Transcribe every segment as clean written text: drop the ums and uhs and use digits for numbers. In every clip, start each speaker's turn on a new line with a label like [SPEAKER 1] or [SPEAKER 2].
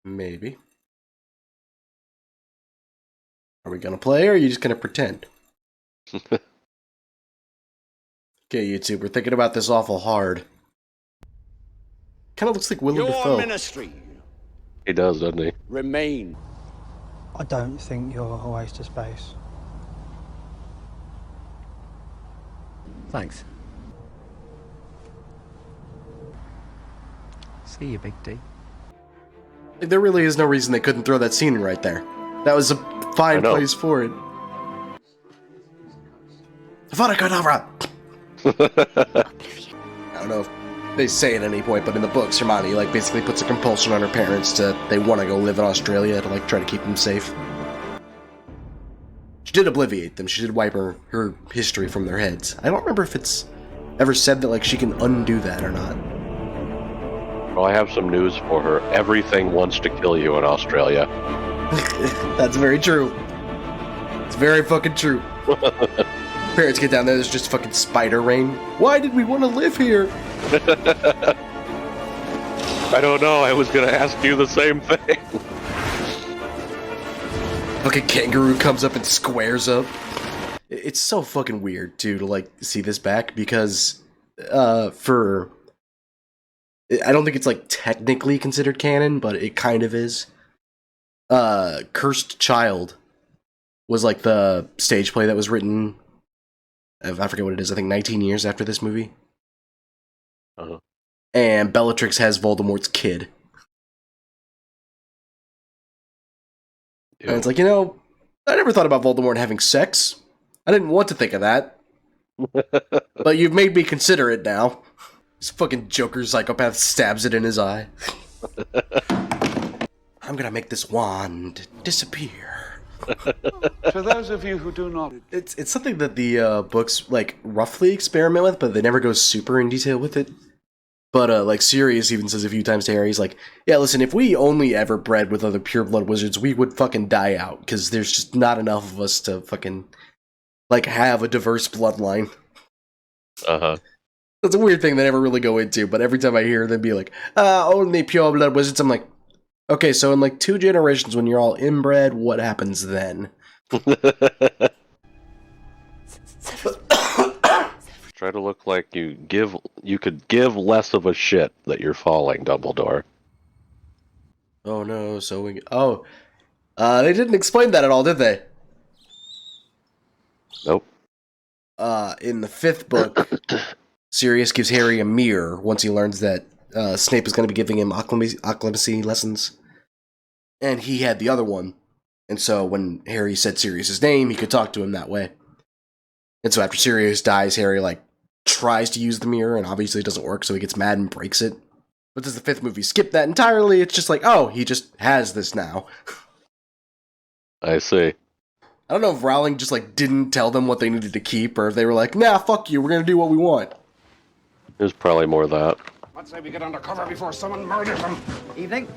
[SPEAKER 1] Maybe. Are we gonna play, or are you just gonna pretend? Okay, YouTube, we're thinking about this awful hard. Kind of looks like Willem Dafoe.
[SPEAKER 2] Your ministry.
[SPEAKER 3] He does, doesn't he?
[SPEAKER 2] Remain.
[SPEAKER 4] I don't think you're a waste of space.
[SPEAKER 5] Thanks. See you, Big D.
[SPEAKER 1] There really is no reason they couldn't throw that scene in right there. That was a fine place for it. Avada Kedavra! I don't know if they say at any point, but in the books, Hermione like basically puts a compulsion on her parents they want to go live in Australia to like try to keep them safe. She did obliviate them. She did wipe her history from their heads. I don't remember if it's ever said that like she can undo that or not.
[SPEAKER 3] Well, I have some news for her. Everything wants to kill you in Australia.
[SPEAKER 1] That's very true. It's very fucking true. Parents get down there, there's just fucking spider rain. Why did we want to live here?
[SPEAKER 3] I don't know, I was gonna ask you the same thing.
[SPEAKER 1] Fucking kangaroo comes up and squares up. It's so fucking weird, too, to, like, see this back, because, I don't think it's, like, technically considered canon, but it kind of is. Cursed Child was, like, the stage play that was written, I forget what it is, I think 19 years after this movie.
[SPEAKER 3] Uh-huh.
[SPEAKER 1] And Bellatrix has Voldemort's kid.
[SPEAKER 3] Ew.
[SPEAKER 1] And it's like, you know, I never thought about Voldemort having sex. I didn't want to think of that. But you've made me consider it now. This fucking Joker psychopath stabs it in his eye. I'm gonna make this wand disappear.
[SPEAKER 2] For those of you who do not...
[SPEAKER 1] It's something that the books, like, roughly experiment with, but they never go super in detail with it. But, like, Sirius even says a few times to Harry, he's like, yeah, listen, if we only ever bred with other pureblood wizards, we would fucking die out, because there's just not enough of us to fucking, like, have a diverse bloodline.
[SPEAKER 3] Uh-huh.
[SPEAKER 1] That's a weird thing they never really go into, but every time I hear them be like, only pureblood wizards, I'm like, okay, so in, like, 2 generations when you're all inbred, what happens then?
[SPEAKER 3] Try to look like you could give less of a shit that you're falling, Dumbledore.
[SPEAKER 1] Oh no, so we... Oh. They didn't explain that at all, did they?
[SPEAKER 3] Nope.
[SPEAKER 1] In the 5th book, Sirius gives Harry a mirror once he learns that Snape is going to be giving him occlumency lessons. And he had the other one. And so when Harry said Sirius's name, he could talk to him that way. And so after Sirius dies, Harry, like, tries to use the mirror, and obviously it doesn't work, so he gets mad and breaks it. But does the 5th movie skip that entirely? It's just like, oh, he just has this now.
[SPEAKER 3] I see.
[SPEAKER 1] I don't know if Rowling just, like, didn't tell them what they needed to keep, or if they were like, nah, fuck you, we're gonna do what we want.
[SPEAKER 3] There's probably more of that.
[SPEAKER 2] Let's say we get undercover before someone murders them.
[SPEAKER 5] Evening.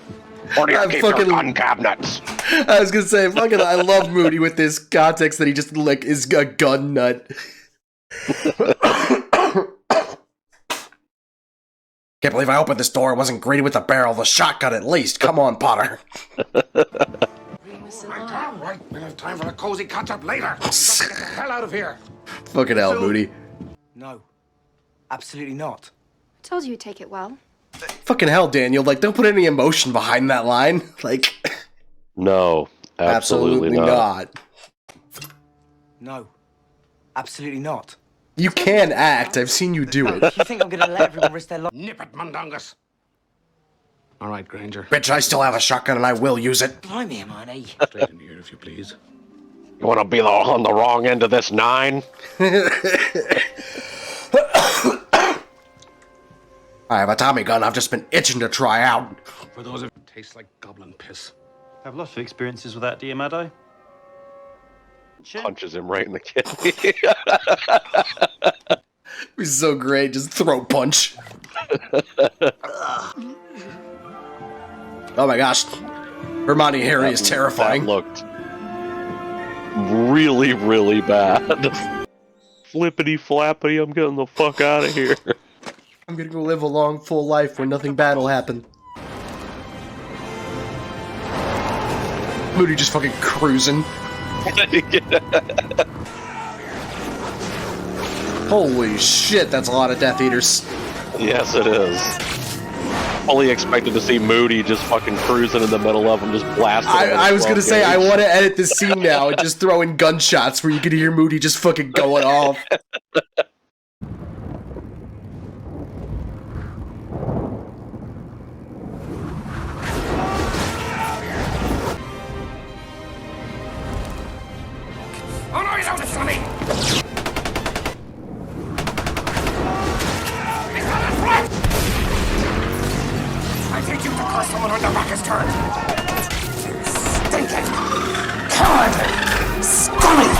[SPEAKER 3] Or do you keep your
[SPEAKER 1] fucking-
[SPEAKER 3] gun cabinets?
[SPEAKER 1] I was gonna say, fucking, I love Moody with this context that he just, like, is a gun nut. Can't believe I opened this door. It wasn't greeted with a barrel of a shotgun at least. Come on, Potter.
[SPEAKER 2] All right, we'll have time for a cozy catch-up later. We've got to get the hell out of here.
[SPEAKER 1] Fucking hell, Moody.
[SPEAKER 4] No. Absolutely not.
[SPEAKER 6] Told you you'd take it well.
[SPEAKER 1] Fucking hell, Daniel. Like, don't put any emotion behind that line. Like,
[SPEAKER 3] No, absolutely not.
[SPEAKER 4] No. Absolutely not.
[SPEAKER 1] You can act. I've seen you do it.
[SPEAKER 4] You think I'm gonna let everyone risk their life?
[SPEAKER 2] Nip it, Mundungus. All right, Granger.
[SPEAKER 1] Bitch, I still have a shotgun and I will use it.
[SPEAKER 4] Blimey, Hermione.
[SPEAKER 2] Straight in here, if you please.
[SPEAKER 3] You want to be on the wrong end of this 9?
[SPEAKER 1] I have a Tommy gun I've just been itching to try out.
[SPEAKER 2] For those of you who taste like goblin piss.
[SPEAKER 7] I've lots of experiences with that, do you, Maddo?
[SPEAKER 3] Punches him right in the kidney.
[SPEAKER 1] He's so great, just throat punch. Oh my gosh. Hermione Harry is terrifying.
[SPEAKER 3] That looked really, really bad. Flippity flappity, I'm getting the fuck out of here.
[SPEAKER 1] I'm gonna go live a long, full life where nothing bad will happen. Moody just fucking cruising. Holy shit, that's a lot of Death Eaters.
[SPEAKER 3] Yes, it is. Fully expected to see Moody just fucking cruising in the middle of them, just blasting.
[SPEAKER 1] I was gonna say, I want to edit this scene now and just throw in gunshots where you could hear Moody just fucking going off.
[SPEAKER 2] Oh no, you don't listen to me! He's on his right! I need you to curse someone when their back is turned. Stinking! Cowardly! Scummy!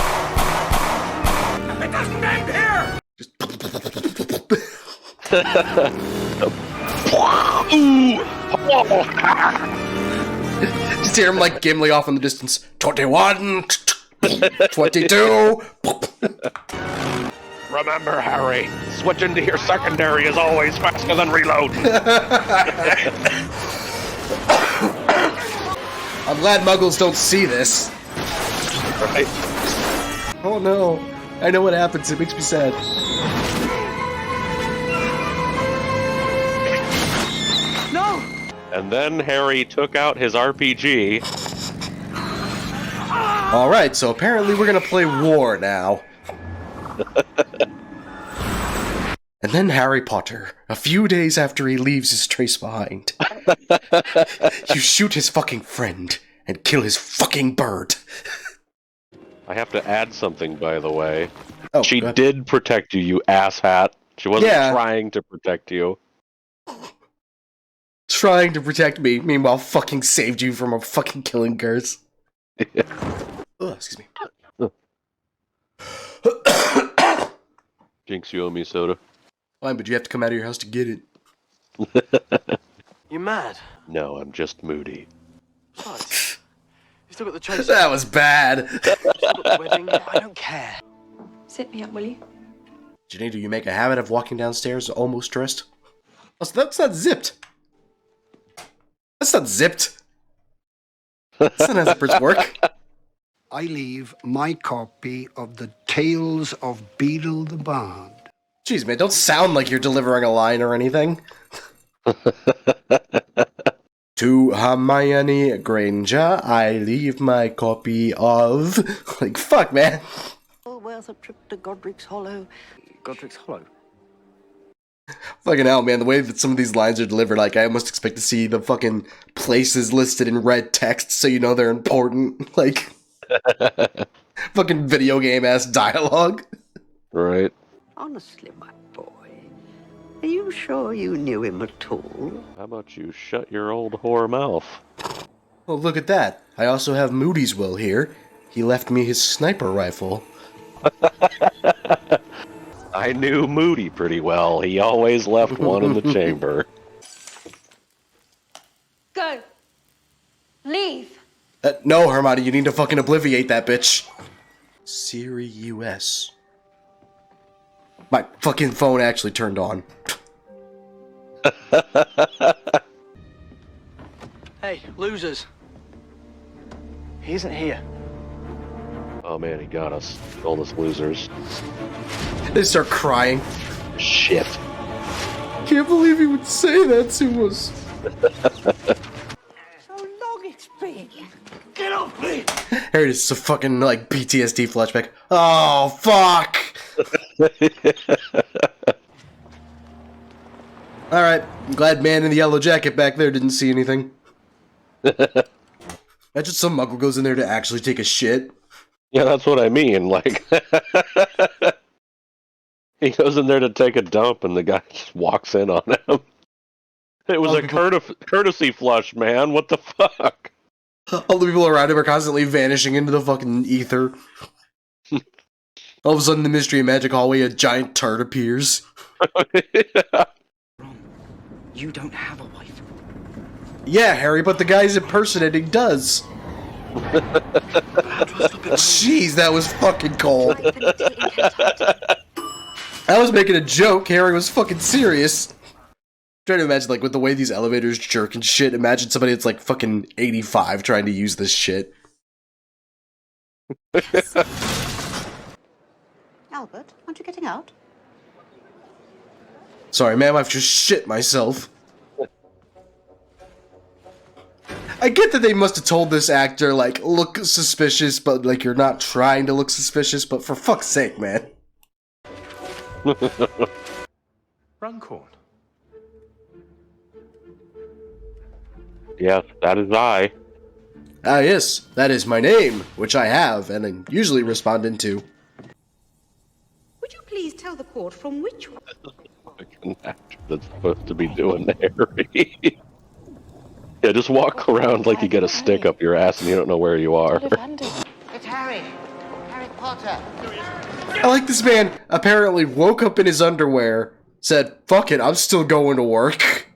[SPEAKER 2] It doesn't end here!
[SPEAKER 1] Just hear him like Gimli off in the distance. 21, 22.
[SPEAKER 3] Remember, Harry, switching to your secondary is always faster than reload.
[SPEAKER 1] I'm glad Muggles don't see this.
[SPEAKER 3] Right?
[SPEAKER 1] Oh no. I know what happens. It makes me sad.
[SPEAKER 4] No!
[SPEAKER 3] And then Harry took out his RPG.
[SPEAKER 1] Alright, so apparently we're gonna play war now. And then Harry Potter, a few days after he leaves his trace behind. You shoot his fucking friend and kill his fucking bird.
[SPEAKER 3] I have to add something, by the way.
[SPEAKER 1] Oh,
[SPEAKER 3] She did protect you, you asshat. She wasn't trying to protect you.
[SPEAKER 1] Trying to protect me, meanwhile fucking saved you from a fucking killing curse. Oh, excuse me.
[SPEAKER 3] Jinx, you owe me soda.
[SPEAKER 1] Fine, but you have to come out of your house to get it.
[SPEAKER 5] You mad?
[SPEAKER 3] No, I'm just moody.
[SPEAKER 5] What? You still got the chase?
[SPEAKER 1] That was bad.
[SPEAKER 5] You still got the wedding? I don't care.
[SPEAKER 6] Sit me up, will you?
[SPEAKER 1] Janine, do you make a habit of walking downstairs almost dressed? Oh, so that's not zipped. That's not zipped. That's not how zippers work.
[SPEAKER 8] I leave my copy of the Tales of Beedle the Bard.
[SPEAKER 1] Jeez, man, don't sound like you're delivering a line or anything. To Hermione Granger, I leave my copy of... Like, fuck, man.
[SPEAKER 9] Worth a trip to Godric's Hollow.
[SPEAKER 4] Godric's Hollow.
[SPEAKER 1] Fucking hell, man, the way that some of these lines are delivered, like, I almost expect to see the fucking places listed in red text so you know they're important. Like, fucking video game-ass dialogue.
[SPEAKER 3] Right.
[SPEAKER 9] Honestly, my boy, are you sure you knew him at all?
[SPEAKER 3] How about you shut your old whore mouth?
[SPEAKER 1] Well, look at that. I also have Moody's will here. He left me his sniper rifle.
[SPEAKER 3] I knew Moody pretty well. He always left one in the chamber.
[SPEAKER 6] Go. Leave.
[SPEAKER 1] No, Hermione, you need to fucking obliviate that bitch. Siri US. My fucking phone actually turned on.
[SPEAKER 5] Hey, losers.
[SPEAKER 4] He isn't here.
[SPEAKER 3] Oh man, he got us. All us losers.
[SPEAKER 1] They start crying.
[SPEAKER 3] Shit.
[SPEAKER 1] Can't believe he would say that to us.
[SPEAKER 9] So long it's been.
[SPEAKER 2] Get off me!
[SPEAKER 1] Here it is, a fucking, like, PTSD flashback. Oh, fuck! Alright, I'm glad man in the yellow jacket back there didn't see anything. Imagine some muggle goes in there to actually take a shit.
[SPEAKER 3] Yeah, that's what I mean. Like, he goes in there to take a dump, and the guy just walks in on him. It was a courtesy flush, man. What the fuck?
[SPEAKER 1] All the people around him are constantly vanishing into the fucking ether. All of a sudden, in the Mystery and Magic hallway, a giant turd appears.
[SPEAKER 3] Yeah.
[SPEAKER 4] You don't have a wife.
[SPEAKER 1] Yeah, Harry, but the guy's impersonating does. Jeez, that was fucking cold. I was making a joke. Harry was fucking serious. Trying to imagine, like, with the way these elevators jerk and shit, imagine somebody that's, like, fucking 85 trying to use this shit.
[SPEAKER 9] Albert, aren't you getting out?
[SPEAKER 1] Sorry, ma'am, I've just shit myself. I get that they must have told this actor, like, look suspicious, but, like, you're not trying to look suspicious, but for fuck's sake, man.
[SPEAKER 7] Runcorn.
[SPEAKER 3] Yes, that is I.
[SPEAKER 1] Ah, yes, that is my name, which I have, and I usually respond into.
[SPEAKER 9] Would you please tell the court from which
[SPEAKER 3] Fucking actor that's supposed to be doing Harry. Yeah, just walk around like you get a stick up your ass and you don't know where you are.
[SPEAKER 9] It's Harry. Harry Potter.
[SPEAKER 1] I like this man apparently woke up in his underwear, said, fuck it, I'm still going to work.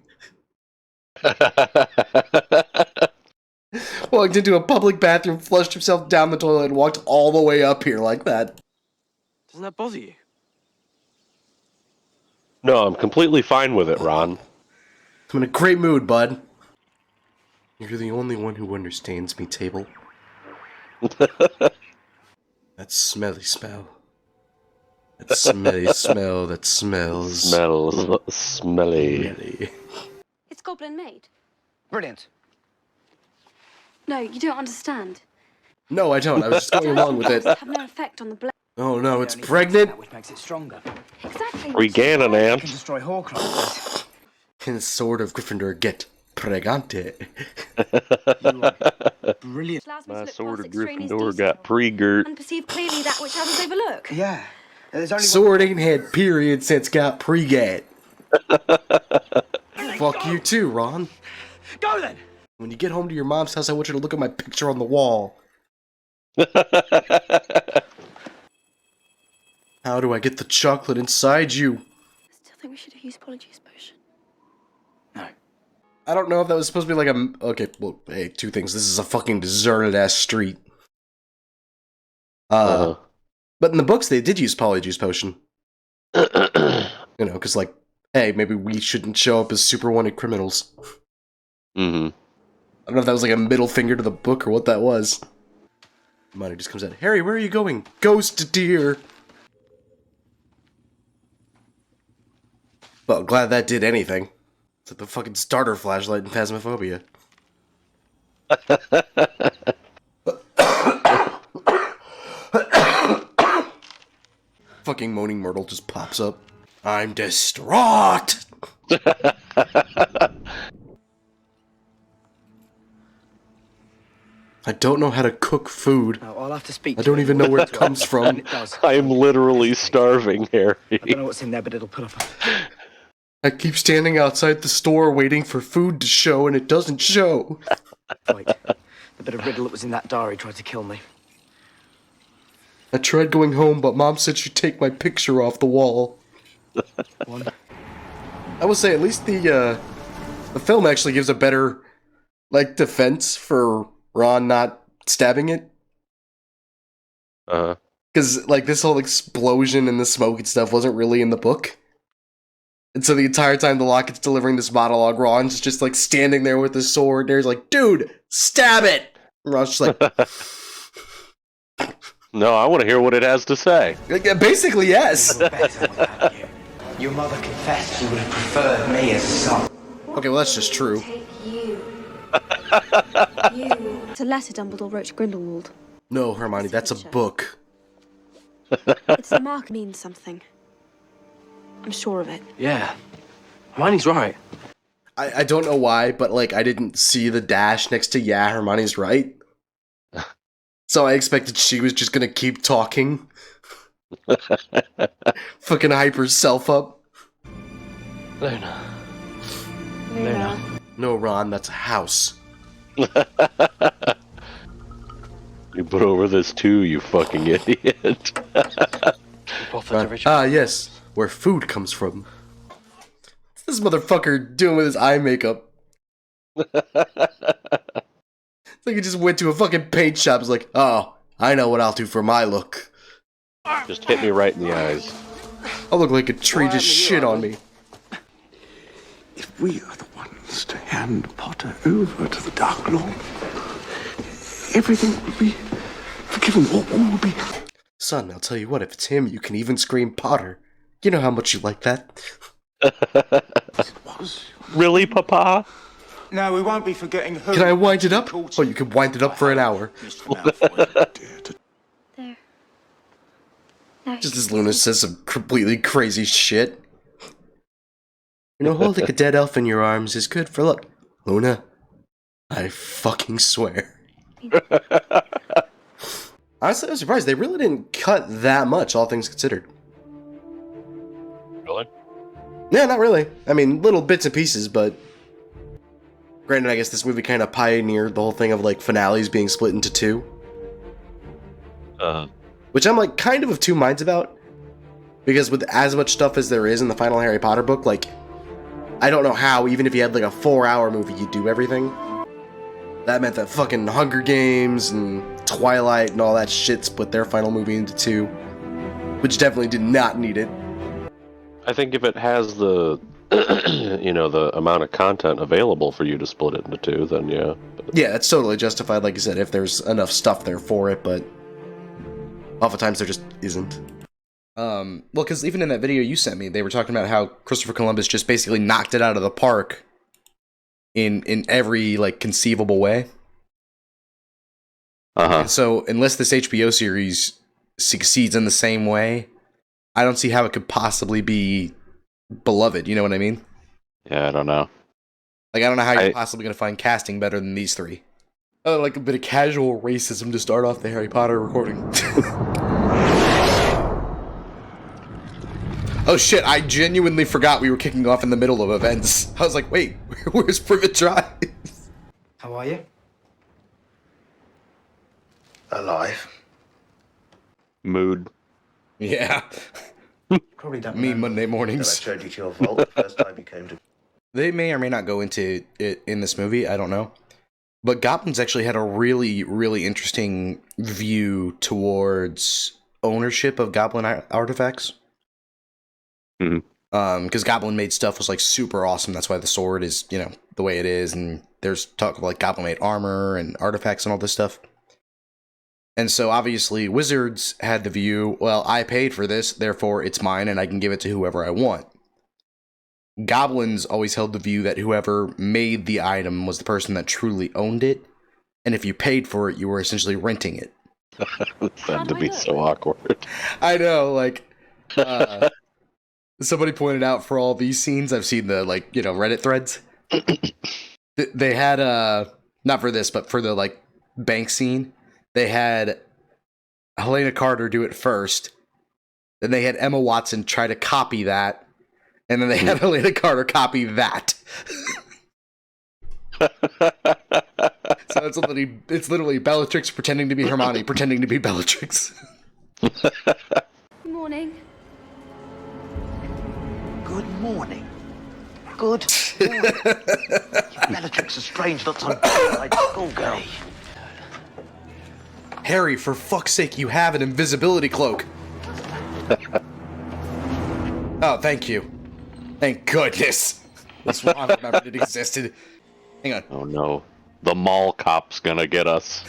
[SPEAKER 1] Walked into a public bathroom, flushed himself down the toilet, and walked all the way up here like that.
[SPEAKER 5] Doesn't that bother you?
[SPEAKER 3] No, I'm completely fine with it, Ron.
[SPEAKER 1] I'm in a great mood, bud. You're the only one who understands me, Table. That smelly smell. That smelly smell that smells.
[SPEAKER 3] Smells smelly.
[SPEAKER 1] Smelly.
[SPEAKER 6] It's goblin made.
[SPEAKER 4] Brilliant.
[SPEAKER 6] No, you don't understand.
[SPEAKER 1] No, I don't. I was just going along with it.
[SPEAKER 6] Have no effect on the blood.
[SPEAKER 1] Oh no, it's pregnant.
[SPEAKER 5] Which makes it stronger.
[SPEAKER 6] Exactly.
[SPEAKER 3] Reganon,
[SPEAKER 5] Can
[SPEAKER 3] Ant.
[SPEAKER 5] destroy Horcruxes.
[SPEAKER 1] Can the sword of Gryffindor get pregante?
[SPEAKER 5] Brilliant.
[SPEAKER 6] Allows me to
[SPEAKER 3] My
[SPEAKER 6] look
[SPEAKER 3] sword
[SPEAKER 6] past
[SPEAKER 3] of
[SPEAKER 6] extraneous
[SPEAKER 3] Gryffindor
[SPEAKER 6] detail
[SPEAKER 3] got pre-girt.
[SPEAKER 6] and perceive clearly that which others overlook.
[SPEAKER 5] Yeah. There's only
[SPEAKER 1] Sword ain't had period since got pregat. Fuck you too, Ron.
[SPEAKER 5] Go then!
[SPEAKER 1] When you get home to your mom's house, I want you to look at my picture on the wall. How do I get the chocolate inside you?
[SPEAKER 6] I still think we should have used Polyjuice Potion.
[SPEAKER 5] No.
[SPEAKER 1] I don't know if that was supposed to be like a... Okay, well, hey, two things. This is a fucking deserted-ass street. But in the books, they did use Polyjuice Potion. You know, because, like, hey, maybe we shouldn't show up as super wanted criminals.
[SPEAKER 3] Mm-hmm.
[SPEAKER 1] I don't know if that was like a middle finger to the book or what that was. Hermione just comes out. Harry, where are you going? Ghost deer. Well, glad that did anything. It's like the fucking starter flashlight in Phasmophobia. Fucking Moaning Myrtle just pops up. I'm distraught! I don't know how to cook food.
[SPEAKER 5] No, I'll have to speak
[SPEAKER 1] I
[SPEAKER 5] to
[SPEAKER 1] don't
[SPEAKER 5] him.
[SPEAKER 1] even know where it comes from.
[SPEAKER 5] It does.
[SPEAKER 3] I am literally starving, Harry.
[SPEAKER 5] I don't know what's in there, but it'll put up a...
[SPEAKER 1] I keep standing outside the store waiting for food to show, and it doesn't show.
[SPEAKER 5] Wait. The bit of riddle that was in that diary tried to kill me.
[SPEAKER 1] I tried going home, but Mom said she'd take my picture off the wall.
[SPEAKER 5] One.
[SPEAKER 1] I will say, at least the film actually gives a better, like, defense for Ron not stabbing it.
[SPEAKER 3] Uh-huh.
[SPEAKER 1] Because, like, this whole explosion and the smoke and stuff wasn't really in the book. And so the entire time the Locket's delivering this monologue, Ron's just, like, standing there with his sword, and he's like, dude, stab it! And Ron's just like...
[SPEAKER 3] No, I want to hear what it has to say.
[SPEAKER 1] Basically, yes!
[SPEAKER 5] Better without you. Your mother confessed she would have preferred me as a son.
[SPEAKER 1] Okay, well, that's just true.
[SPEAKER 6] Take you. It's a letter Dumbledore wrote to Grindelwald.
[SPEAKER 1] No, Hermione, that's a book.
[SPEAKER 6] It's the mark means something. I'm sure of it.
[SPEAKER 5] Yeah. Hermione's right.
[SPEAKER 1] I don't know why, but, like, I didn't see the dash next to yeah, Hermione's right. So I expected she was just gonna keep talking. Fucking hype herself up.
[SPEAKER 5] Luna.
[SPEAKER 1] No, Ron, that's a house.
[SPEAKER 3] You put over this too, you fucking idiot.
[SPEAKER 1] Yes, where food comes from. What's this motherfucker doing with his eye makeup? It's like he just went to a fucking paint shop. It's like, oh, I know what I'll do for my look.
[SPEAKER 3] Just hit me right in the eyes.
[SPEAKER 1] I'll look like a tree just shit on me.
[SPEAKER 2] we are the ones to hand Potter over to the Dark Lord, everything will be forgiven. All will be.
[SPEAKER 1] Son, I'll tell you what, if it's him, you can even scream Potter. You know how much you like that.
[SPEAKER 3] Really, Papa?
[SPEAKER 5] No, we won't be forgetting who.
[SPEAKER 1] Can I wind it up? Oh, you can wind it up for an hour.
[SPEAKER 6] There. Now
[SPEAKER 1] Just as Luna says some completely crazy shit. You know, holding a dead elf in your arms is good for luck. Luna, I fucking swear. Honestly, I was surprised. They really didn't cut that much, all things considered.
[SPEAKER 3] Really?
[SPEAKER 1] Yeah, not really. I mean, little bits and pieces, but... Granted, I guess this movie kind of pioneered the whole thing of, like, finales being split into two. Which I'm, like, kind of two minds about. Because with as much stuff as there is in the final Harry Potter book, like... I don't know how, even if you had, like, a 4-hour movie, you'd do everything. That meant that fucking Hunger Games and Twilight and all that shit split their final movie into two. Which definitely did not need it.
[SPEAKER 3] I think if it has the, you know, the amount of content available for you to split it into two, then yeah.
[SPEAKER 1] Yeah, it's totally justified, like I said, if there's enough stuff there for it, but oftentimes there just isn't. Well, because even in that video you sent me, they were talking about how Christopher Columbus just basically knocked it out of the park in every, like, conceivable way. And so, unless this HBO series succeeds in the same way, I don't see how it could possibly be beloved, you know what I mean?
[SPEAKER 3] Yeah, I don't know.
[SPEAKER 1] Like, I don't know how you're possibly going to find casting better than these three. Oh, like a bit of casual racism to start off the Harry Potter recording. Oh shit, I genuinely forgot we were kicking off in the middle of events. I was like, wait, where's Privet Drive?
[SPEAKER 5] How are you?
[SPEAKER 9] Alive.
[SPEAKER 3] Mood.
[SPEAKER 1] Yeah.
[SPEAKER 9] Probably don't
[SPEAKER 1] Me
[SPEAKER 9] remember
[SPEAKER 1] Monday
[SPEAKER 9] that I
[SPEAKER 1] mornings.
[SPEAKER 9] showed you to your vault the first time you came to...
[SPEAKER 1] They may or may not go into it in this movie, I don't know. But Goblins actually had a really, really interesting view towards ownership of Goblin artifacts. Because Goblin made stuff was like super awesome. That's why the sword is, you know, the way it is. And there's talk of like Goblin made armor and artifacts and all this stuff. And so obviously Wizards had the view, well, I paid for this, therefore it's mine and I can give it to whoever I want. Goblins always held the view that whoever made the item was the person that truly owned it. And if you paid for it, you were essentially renting it.
[SPEAKER 3] That to be so awkward.
[SPEAKER 1] I know, like, somebody pointed out for all these scenes, I've seen the, like, you know, Reddit threads. They had, not for this, but for the, like, bank scene, they had Helena Carter do it first. Then they had Emma Watson try to copy that. And then they had Helena Carter copy that. So it's literally Bellatrix pretending to be Hermione, pretending to be Bellatrix.
[SPEAKER 6] Good morning.
[SPEAKER 5] Good morning. Good morning. Bellatrix is strange, not some like schoolgirl.
[SPEAKER 1] Harry, for fuck's sake, you have an invisibility cloak. Oh, thank you. Thank goodness. That's why I remembered it existed. Hang on.
[SPEAKER 3] Oh no. The mall cop's gonna get us.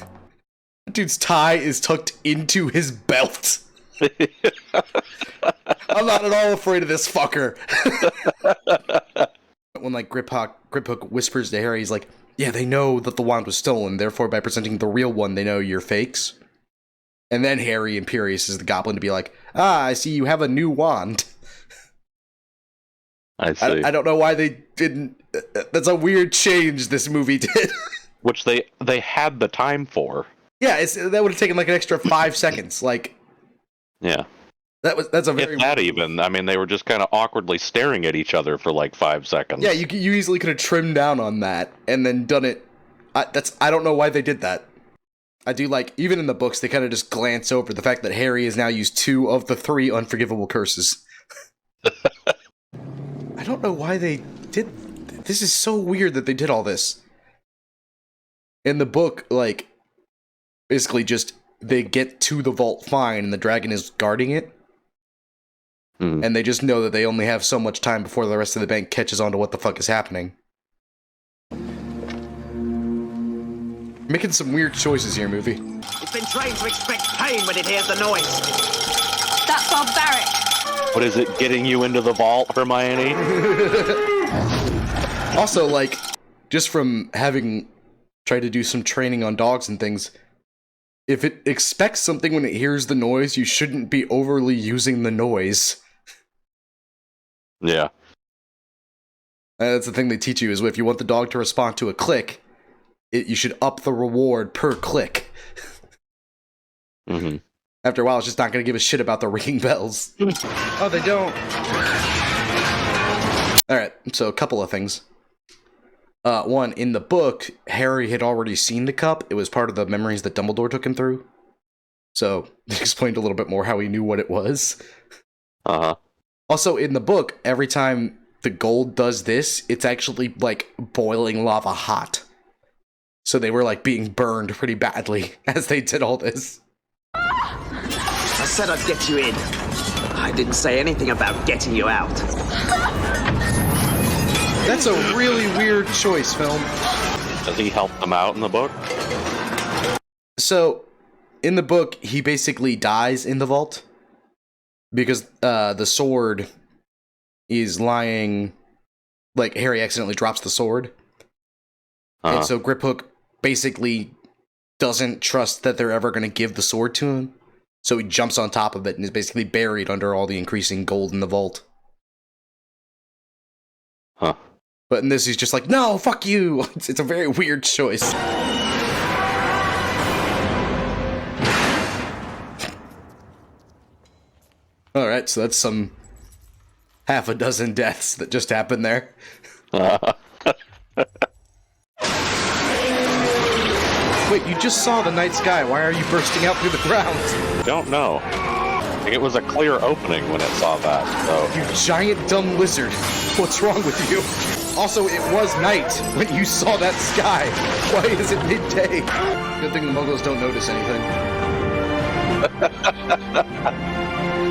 [SPEAKER 1] Dude's tie is tucked into his belt. I'm not at all afraid of this fucker. When, like, Griphook whispers to Harry, he's like, yeah, they know that the wand was stolen, therefore by presenting the real one, they know you're fakes. And then Harry, imperious as the goblin, to be like, I see you have a new wand.
[SPEAKER 3] I see.
[SPEAKER 1] I don't know why they didn't... That's a weird change this movie did.
[SPEAKER 3] Which they had the time for.
[SPEAKER 1] Yeah, that would have taken like an extra 5 seconds. Like,
[SPEAKER 3] yeah.
[SPEAKER 1] That's a very...
[SPEAKER 3] If that even. I mean, they were just kind of awkwardly staring at each other for like 5 seconds.
[SPEAKER 1] Yeah, you easily could have trimmed down on that and then done it. I don't know why they did that. I do like, even in the books, they kind of just glance over the fact that Harry has now used 2 of the 3 unforgivable curses. I don't know why they did... This is so weird that they did all this. In the book, like, basically just, they get to the vault fine and the dragon is guarding it. And they just know that they only have so much time before the rest of the bank catches on to what the fuck is happening. Making some weird choices here, movie.
[SPEAKER 5] It's been trained to expect pain when it hears the noise.
[SPEAKER 6] That's barbaric.
[SPEAKER 3] What is it, getting you into the vault, Hermione?
[SPEAKER 1] Also, like, just from having tried to do some training on dogs and things, if it expects something when it hears the noise, you shouldn't be overly using the noise.
[SPEAKER 3] Yeah.
[SPEAKER 1] That's the thing they teach you, is if you want the dog to respond to a click, you should up the reward per click.
[SPEAKER 3] Mm-hmm.
[SPEAKER 1] After a while, it's just not going to give a shit about the ringing bells. Oh, they don't. Alright, so a couple of things. One, in the book, Harry had already seen the cup. It was part of the memories that Dumbledore took him through. So, it explained a little bit more how he knew what it was.
[SPEAKER 3] Uh-huh.
[SPEAKER 1] Also, in the book, every time the gold does this, it's actually, like, boiling lava hot. So they were, like, being burned pretty badly as they did all this.
[SPEAKER 5] I said I'd get you in. I didn't say anything about getting you out.
[SPEAKER 1] That's a really weird choice, film.
[SPEAKER 3] Does he help them out in the book?
[SPEAKER 1] So, in the book, he basically dies in the vault. Because the sword is lying... Like, Harry accidentally drops the sword. And so Griphook basically doesn't trust that they're ever going to give the sword to him. So he jumps on top of it and is basically buried under all the increasing gold in the vault.
[SPEAKER 3] Huh.
[SPEAKER 1] But in this, he's just like, no, fuck you! It's a very weird choice. Alright, so that's some half a dozen deaths that just happened there. Wait, you just saw the night sky. Why are you bursting out through the ground?
[SPEAKER 3] Don't know. I think it was a clear opening when it saw that, so...
[SPEAKER 1] You giant dumb lizard. What's wrong with you? Also, it was night when you saw that sky. Why is it midday? Good thing the Muggles don't notice anything.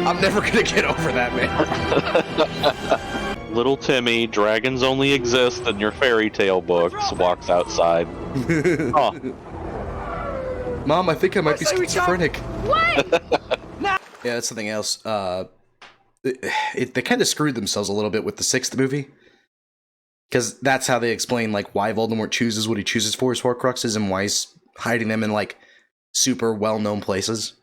[SPEAKER 1] I'm never gonna get over that, man.
[SPEAKER 3] Little Timmy, dragons only exist in your fairy tale books, walks outside. Oh.
[SPEAKER 1] Mom, I think I might be schizophrenic.
[SPEAKER 6] What?
[SPEAKER 1] Yeah, that's something else. They kind of screwed themselves a little bit with the 6th movie. Because that's how they explain, like, why Voldemort chooses what he chooses for his Horcruxes and why he's hiding them in, like, super well-known places.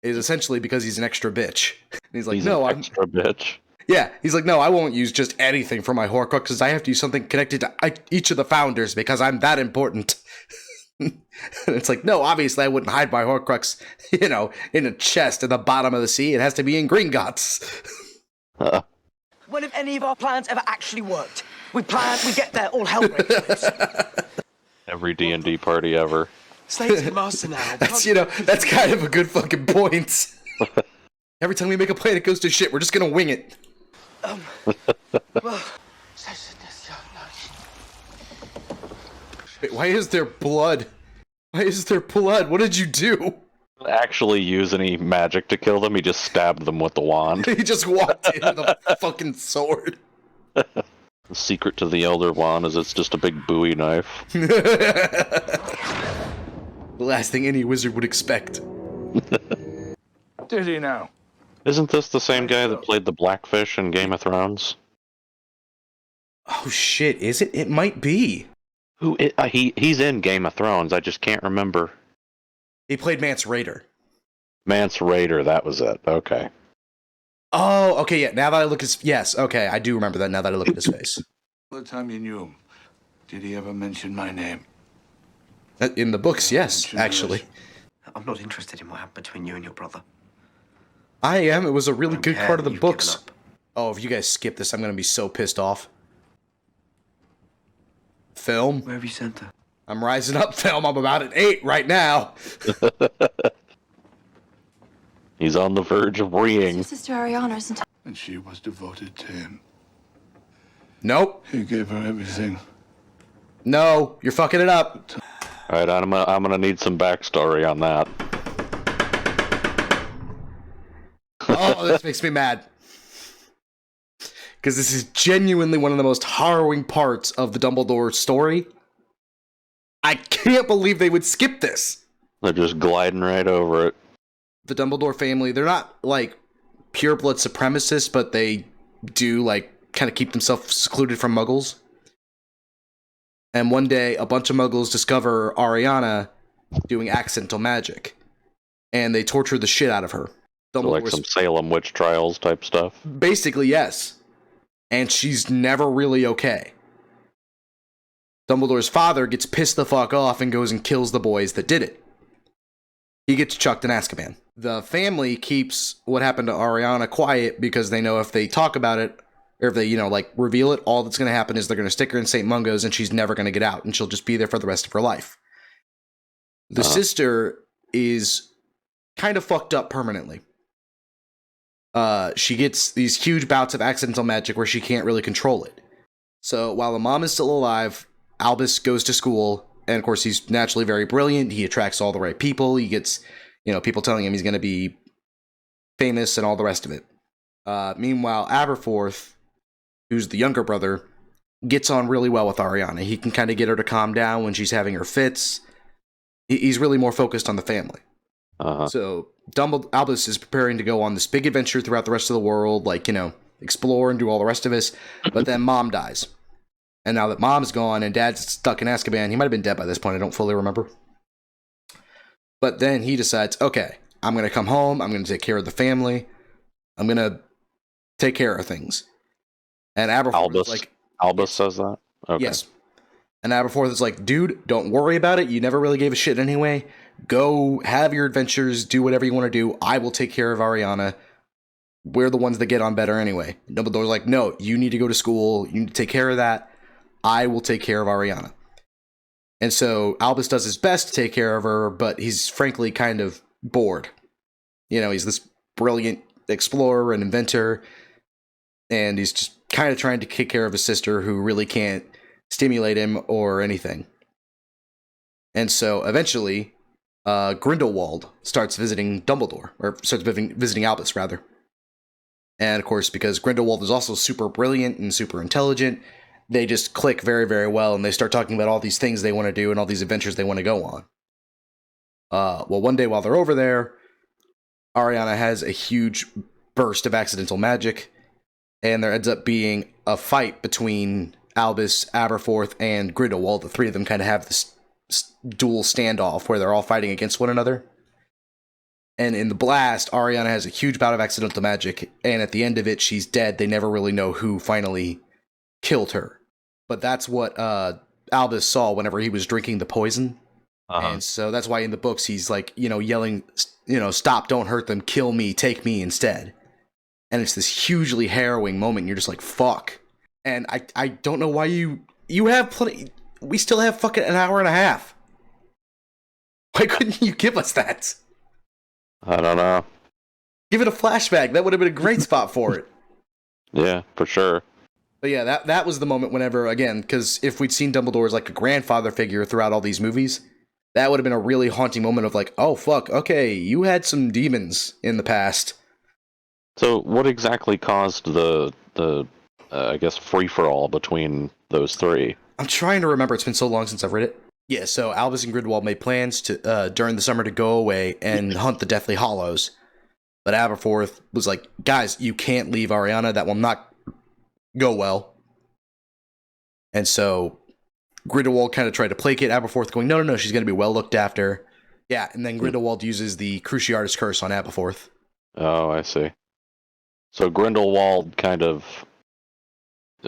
[SPEAKER 1] It is essentially because he's an extra bitch. And he's like, no, I'm...
[SPEAKER 3] extra bitch.
[SPEAKER 1] Yeah, he's like, no, I won't use just anything for my Horcruxes. I have to use something connected to each of the founders because I'm that important. And it's like, no, obviously I wouldn't hide my Horcrux, you know, in a chest at the bottom of the sea. It has to be in Gringotts.
[SPEAKER 5] When have any of our plans ever actually worked? We plan, we get there, all hell breaks loose.
[SPEAKER 3] Every D&D party ever.
[SPEAKER 5] Snape's the master now.
[SPEAKER 1] That's, you know, that's kind of a good fucking point. Every time we make a plan, it goes to shit. We're just gonna wing it. Wait, why is there blood? Why is there blood? What did you do?
[SPEAKER 3] Actually use any magic to kill them, he just stabbed them with the wand.
[SPEAKER 1] He just walked in with a fucking sword.
[SPEAKER 3] The secret to the Elder Wand is it's just a big Bowie knife.
[SPEAKER 1] The last thing any wizard would expect.
[SPEAKER 7] Did he now?
[SPEAKER 3] Isn't this the same guy that played the Blackfish in Game of Thrones?
[SPEAKER 1] Oh shit, is it? It might be.
[SPEAKER 3] He's in Game of Thrones, I just can't remember.
[SPEAKER 1] He played Mance Rayder.
[SPEAKER 3] Mance Rayder, that was it. Okay.
[SPEAKER 1] Oh, okay, yeah. Now that I look at his... Yes, okay, I do remember that now that I look at his face.
[SPEAKER 2] The time you knew him, did he ever mention my name?
[SPEAKER 1] In the books, yes, actually.
[SPEAKER 5] I'm not interested in what happened between you and your brother.
[SPEAKER 1] I am. It was a really
[SPEAKER 5] don't
[SPEAKER 1] good
[SPEAKER 5] care
[SPEAKER 1] part of
[SPEAKER 5] that
[SPEAKER 1] the
[SPEAKER 5] you've
[SPEAKER 1] books.
[SPEAKER 5] given up.
[SPEAKER 1] Oh, if you guys skip this, I'm going to be so pissed off. Film?
[SPEAKER 5] Where have you sent her?
[SPEAKER 1] I'm rising up, film. I'm about at 8 right now.
[SPEAKER 3] He's on the verge of reeing.
[SPEAKER 6] Sister Ariana, isn't it?
[SPEAKER 2] And she was devoted to him.
[SPEAKER 1] Nope.
[SPEAKER 2] He gave her everything.
[SPEAKER 1] No, you're fucking it up.
[SPEAKER 3] Alright, I'm gonna need some backstory on that.
[SPEAKER 1] Oh, this makes me mad. because this is genuinely one of the most harrowing parts of the Dumbledore story. I can't believe they would skip this.
[SPEAKER 3] They're just gliding right over it.
[SPEAKER 1] The Dumbledore family, they're not like pureblood supremacists, but they do like kind of keep themselves secluded from Muggles. And one day, a bunch of Muggles discover Ariana doing accidental magic, and they torture the shit out of her.
[SPEAKER 3] So like some Salem witch trials type stuff.
[SPEAKER 1] Basically, yes. And she's never really okay. Dumbledore's father gets pissed the fuck off and goes and kills the boys that did it. He gets chucked in Azkaban. The family keeps what happened to Ariana quiet because they know if they talk about it, or if they, like, reveal it, all that's going to happen is they're going to stick her in St. Mungo's and she's never going to get out, and she'll just be there for the rest of her life. The sister is kind of fucked up permanently. She gets these huge bouts of accidental magic where she can't really control it. So while the mom is still alive, Albus goes to school, and of course he's naturally very brilliant. He attracts all the right people. He gets, people telling him he's going to be famous and all the rest of it. Meanwhile, Aberforth, who's the younger brother, gets on really well with Ariana. He can kind of get her to calm down when she's having her fits. He's really more focused on the family. So Albus is preparing to go on this big adventure throughout the rest of the world, like, explore and do all the rest of this. But then Mom dies. And now that Mom's gone and Dad's stuck in Azkaban, he might have been dead by this point, I don't fully remember. But then he decides, okay, I'm going to come home, I'm going to take care of the family, I'm going to take care of things. And
[SPEAKER 3] Albus says that? Okay.
[SPEAKER 1] Yes. And Aberforth is like, dude, don't worry about it. You never really gave a shit anyway. Go have your adventures, do whatever you want to do. I will take care of Ariana. We're the ones that get on better anyway. Dumbledore's like, no, you need to go to school. You need to take care of that. I will take care of Ariana. And so Albus does his best to take care of her, but he's frankly kind of bored. He's this brilliant explorer and inventor, and he's just kind of trying to take care of his sister who really can't stimulate him or anything. And so eventually, Grindelwald starts visiting Dumbledore, or starts visiting Albus, rather. And of course, because Grindelwald is also super brilliant and super intelligent, they just click very, very well, and they start talking about all these things they want to do and all these adventures they want to go on. Well, one day while they're over there, Ariana has a huge burst of accidental magic, and there ends up being a fight between Albus, Aberforth, and Grindelwald. The three of them kind of have this dual standoff where they're all fighting against one another. And in the blast, Ariana has a huge bout of accidental magic, and at the end of it, she's dead. They never really know who finally killed her. But that's what Albus saw whenever he was drinking the poison. And so that's why in the books he's like, yelling, stop, don't hurt them, kill me, take me instead. And it's this hugely harrowing moment, and you're just like, fuck. And I don't know why you have plenty. We still have fucking an hour and a half. Why couldn't you give us that?
[SPEAKER 3] I don't know.
[SPEAKER 1] Give it a flashback. That would have been a great spot for it.
[SPEAKER 3] Yeah, for sure.
[SPEAKER 1] But yeah, that was the moment whenever, again, because if we'd seen Dumbledore as like a grandfather figure throughout all these movies, that would have been a really haunting moment of like, oh fuck, okay, you had some demons in the past.
[SPEAKER 3] So what exactly caused the I guess, free-for-all between those three?
[SPEAKER 1] I'm trying to remember. It's been so long since I've read it. Yeah, so Albus and Grindelwald made plans to during the summer to go away and hunt the Deathly Hallows. But Aberforth was like, guys, you can't leave Ariana. That will not go well. And so Grindelwald kind of tried to placate Aberforth, going, no, she's going to be well looked after. Yeah, and then Grindelwald uses the Cruciatus Curse on Aberforth.
[SPEAKER 3] Oh, I see. So Grindelwald kind of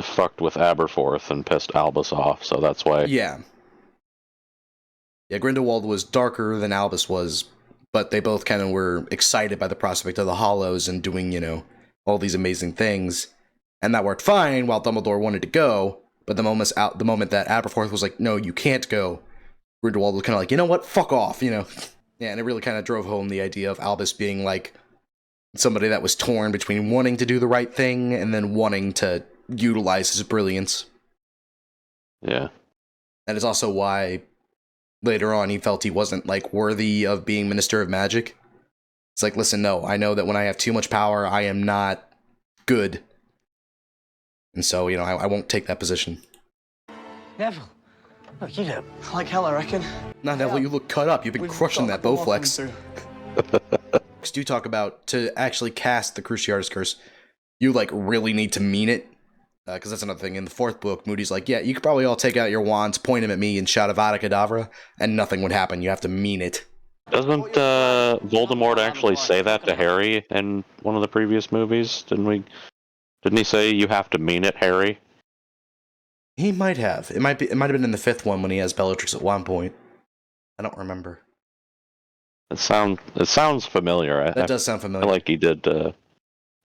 [SPEAKER 3] fucked with Aberforth and pissed Albus off, so that's why...
[SPEAKER 1] Yeah, Grindelwald was darker than Albus was, but they both kind of were excited by the prospect of the Hallows and doing, all these amazing things. And that worked fine while Dumbledore wanted to go, but the moment that Aberforth was like, no, you can't go, Grindelwald was kind of like, you know what, fuck off, Yeah, and it really kind of drove home the idea of Albus being like somebody that was torn between wanting to do the right thing and then wanting to utilize his brilliance.
[SPEAKER 3] Yeah.
[SPEAKER 1] That is also why later on he felt he wasn't like worthy of being Minister of Magic. It's like, listen, no, I know that when I have too much power, I am not good. And so, I won't take that position.
[SPEAKER 4] Neville. Look, you look like hell, I reckon.
[SPEAKER 1] No, Neville, you look cut up. You've been crushing that Bowflex. Do talk about, to actually cast the Cruciatus Curse, you, really need to mean it. Because that's another thing. In the 4th book, Moody's like, yeah, you could probably all take out your wands, point them at me, and shout Avada Kedavra, and nothing would happen. You have to mean it.
[SPEAKER 3] Doesn't Voldemort actually say that to Harry in one of the previous movies? Didn't he say you have to mean it, Harry?
[SPEAKER 1] He might have. It might have been in the 5th one when he has Bellatrix at one point. I don't remember.
[SPEAKER 3] It sounds familiar.
[SPEAKER 1] That does sound familiar.
[SPEAKER 3] I feel like he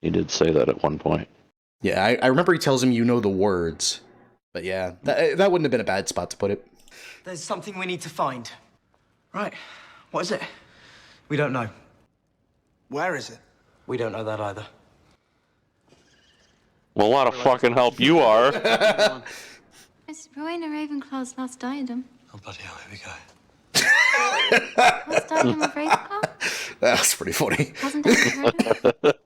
[SPEAKER 3] did say that at one point.
[SPEAKER 1] Yeah, I remember he tells him you know the words. But yeah, that wouldn't have been a bad spot to put it.
[SPEAKER 4] There's something we need to find. Right. What is it? We don't know.
[SPEAKER 8] Where is it?
[SPEAKER 4] We don't know that either.
[SPEAKER 3] Well, a lot of fucking help you are.
[SPEAKER 6] It's Rowena Ravenclaw's lost diadem.
[SPEAKER 4] Oh, bloody hell, here we go.
[SPEAKER 6] Lost diadem of Ravenclaw?
[SPEAKER 1] That's pretty funny.
[SPEAKER 6] Hasn't anyone heard of it?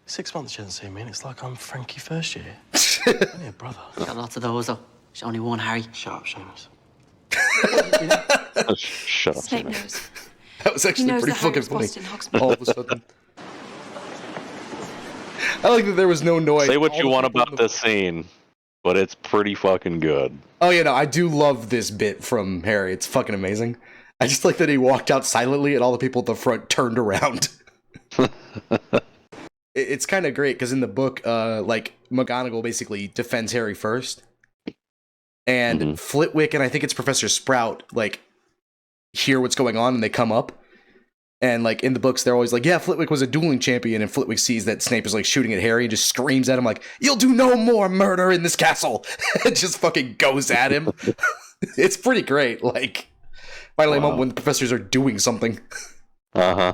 [SPEAKER 4] 6 months she hasn't seen me, and it's like I'm Frankie first year. Only a brother.
[SPEAKER 9] Got lots of those, though. There's only one Harry.
[SPEAKER 4] Shut up, Seamus.
[SPEAKER 3] Shut up.
[SPEAKER 6] Snape knows.
[SPEAKER 1] That was actually
[SPEAKER 6] knows
[SPEAKER 1] pretty
[SPEAKER 6] that Harry
[SPEAKER 1] fucking
[SPEAKER 6] was
[SPEAKER 1] funny.
[SPEAKER 6] lost in Hogsmeade.
[SPEAKER 1] All of a sudden. I like that there was no noise.
[SPEAKER 3] Say what
[SPEAKER 1] All
[SPEAKER 3] you
[SPEAKER 1] the
[SPEAKER 3] want
[SPEAKER 1] people in
[SPEAKER 3] about
[SPEAKER 1] the-
[SPEAKER 3] this scene, but it's pretty fucking good.
[SPEAKER 1] Oh, yeah, no, I do love this bit from Harry. It's fucking amazing. I just like that he walked out silently and all the people at the front turned around. It's kind of great because in the book, McGonagall basically defends Harry first. And Flitwick and I think it's Professor Sprout, hear what's going on and they come up. And, in the books, they're always like, yeah, Flitwick was a dueling champion. And Flitwick sees that Snape is, shooting at Harry and just screams at him you'll do no more murder in this castle. And just fucking goes at him. It's pretty great. Finally, a moment when the professors are doing something.
[SPEAKER 3] Uh-huh.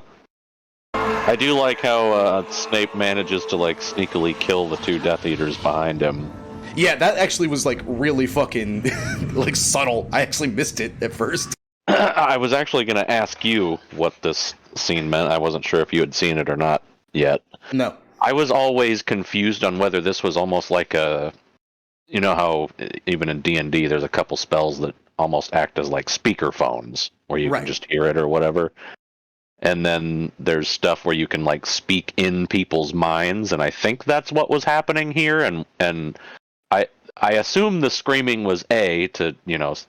[SPEAKER 3] I do like how Snape manages to, sneakily kill the 2 Death Eaters behind him.
[SPEAKER 1] Yeah, that actually was, really fucking, subtle. I actually missed it at first.
[SPEAKER 3] I was actually going to ask you what this scene meant. I wasn't sure if you had seen it or not yet.
[SPEAKER 1] No.
[SPEAKER 3] I was always confused on whether this was almost like a... You know how, even in D&D, there's a couple spells that almost act as, speakerphones, where you can just hear it or whatever. And then there's stuff where you can, speak in people's minds, and I think that's what was happening here, and I assume the screaming was to,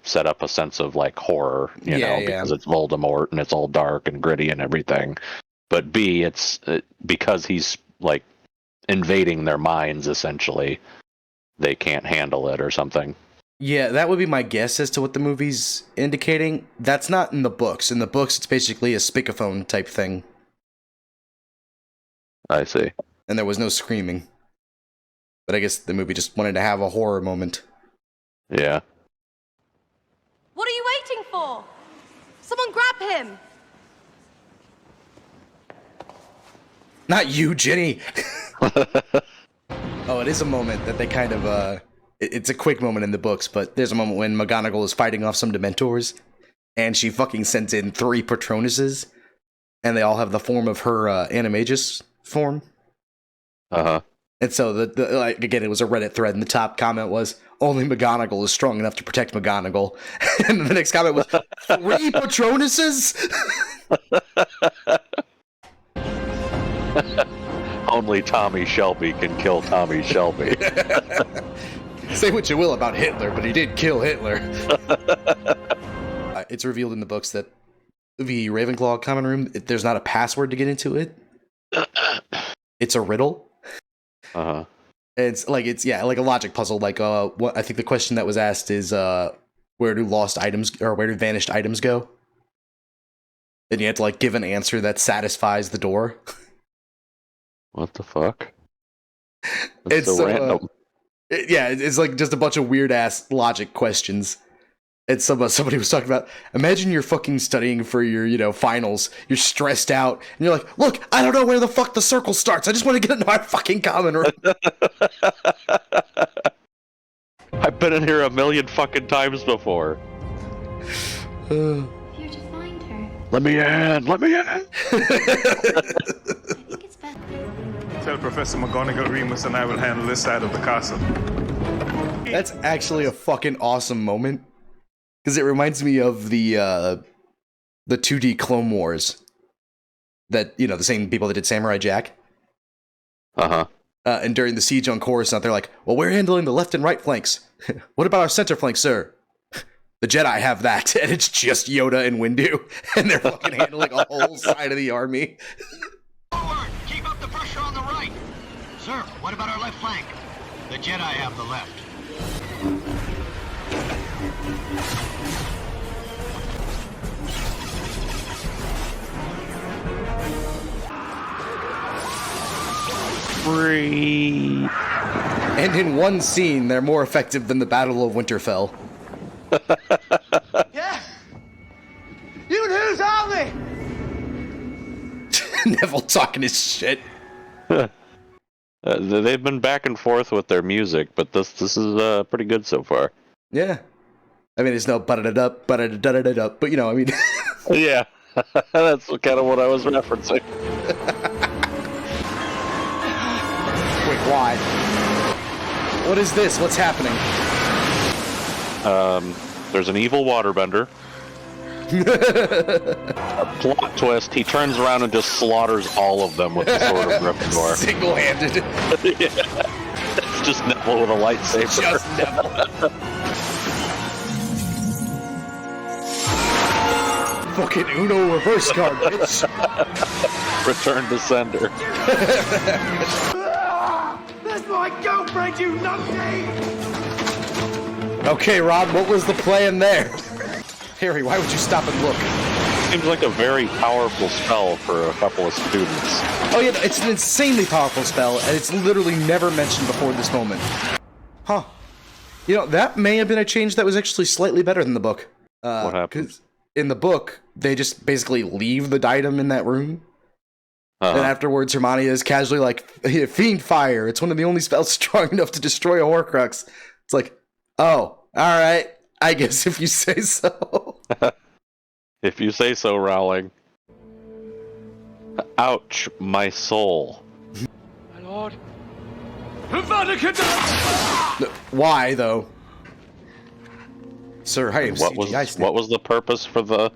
[SPEAKER 3] set up a sense of, horror, you know, because it's Voldemort, and it's all dark and gritty and everything. But B, it's because he's, invading their minds, essentially. They can't handle it or something.
[SPEAKER 1] Yeah, that would be my guess as to what the movie's indicating. That's not in the books. In the books, it's basically a speakerphone type thing.
[SPEAKER 3] I see.
[SPEAKER 1] And there was no screaming. But I guess the movie just wanted to have a horror moment.
[SPEAKER 3] Yeah.
[SPEAKER 6] What are you waiting for? Someone grab him!
[SPEAKER 1] Not you, Ginny! Oh, it is a moment that they kind of, it's a quick moment in the books, but there's a moment when McGonagall is fighting off some Dementors, and she fucking sends in 3 Patronuses, and they all have the form of her, Animagus form.
[SPEAKER 3] Uh-huh.
[SPEAKER 1] And so, again, it was a Reddit thread, and the top comment was, only McGonagall is strong enough to protect McGonagall. And the next comment was, 3 Patronuses?
[SPEAKER 3] Only Tommy Shelby can kill Tommy Shelby.
[SPEAKER 1] Say what you will about Hitler, but he did kill Hitler. It's revealed in the books that the Ravenclaw common room, there's not a password to get into it. It's a riddle.
[SPEAKER 3] Uh-huh.
[SPEAKER 1] It's like a logic puzzle. What I think the question that was asked is, where do lost items or where do vanished items go? Then you have to give an answer that satisfies the door.
[SPEAKER 3] What the fuck? That's so random.
[SPEAKER 1] It's just a bunch of weird ass logic questions. And somebody was talking about, imagine you're fucking studying for your, finals. You're stressed out. And you're like, look, I don't know where the fuck the circle starts. I just want to get into my fucking common room.
[SPEAKER 3] I've been in here a million fucking times before.
[SPEAKER 6] You're to find her.
[SPEAKER 3] Let me in! Let me in!
[SPEAKER 6] I think it's better.
[SPEAKER 7] Tell Professor McGonagall, Remus, and I will handle this side of the castle.
[SPEAKER 10] That's actually a fucking awesome moment. Because it reminds me of the 2D Clone Wars. That, you know, the same people that did Samurai Jack.
[SPEAKER 3] Uh-huh.
[SPEAKER 10] And during the siege on Coruscant, they're like, well, we're handling the left and right flanks. What about our center flank, sir? The Jedi have that, and it's just Yoda and Windu, and they're fucking handling a whole side of the army.
[SPEAKER 5] Forward! Keep up the pressure on the right! Sir, what about our left flank? The Jedi have the left.
[SPEAKER 3] Free.
[SPEAKER 10] And in one scene, they're more effective than the Battle of Winterfell.
[SPEAKER 4] Yeah? You who's army?
[SPEAKER 10] Neville talking his shit.
[SPEAKER 3] They've been back and forth with their music, but this is pretty good so far.
[SPEAKER 10] Yeah. I mean, it's no but you know, I mean...
[SPEAKER 3] Yeah, that's kind of what I was referencing.
[SPEAKER 10] Wait, why? What is this? What's happening?
[SPEAKER 3] There's an evil waterbender. A plot twist, he turns around and just slaughters all of them with the sword of Gryffindor.
[SPEAKER 10] Single-handed.
[SPEAKER 3] Yeah. It's just Neville with a lightsaber.
[SPEAKER 10] Just Neville. Fucking Uno reverse card, bitch.
[SPEAKER 3] Return to sender.
[SPEAKER 4] That's my girlfriend, you numpty!
[SPEAKER 10] Okay, Rob, what was the plan there? Harry, why would you stop and look?
[SPEAKER 3] Seems like a very powerful spell for a couple of students.
[SPEAKER 10] Oh yeah, it's an insanely powerful spell, and it's literally never mentioned before this moment. Huh. You know, that may have been a change that was actually slightly better than the book.
[SPEAKER 3] What happened?
[SPEAKER 10] 'Cause in the book, they just basically leave the diadem in that room.
[SPEAKER 3] Uh-huh.
[SPEAKER 10] And afterwards, Hermione is casually like, Fiend Fire, it's one of the only spells strong enough to destroy a Horcrux. It's like, oh, alright, I guess if you say so.
[SPEAKER 3] If you say so, Rowling. Ouch, my soul.
[SPEAKER 7] My lord.
[SPEAKER 10] Why, though? Sir, I am
[SPEAKER 3] What was the purpose for the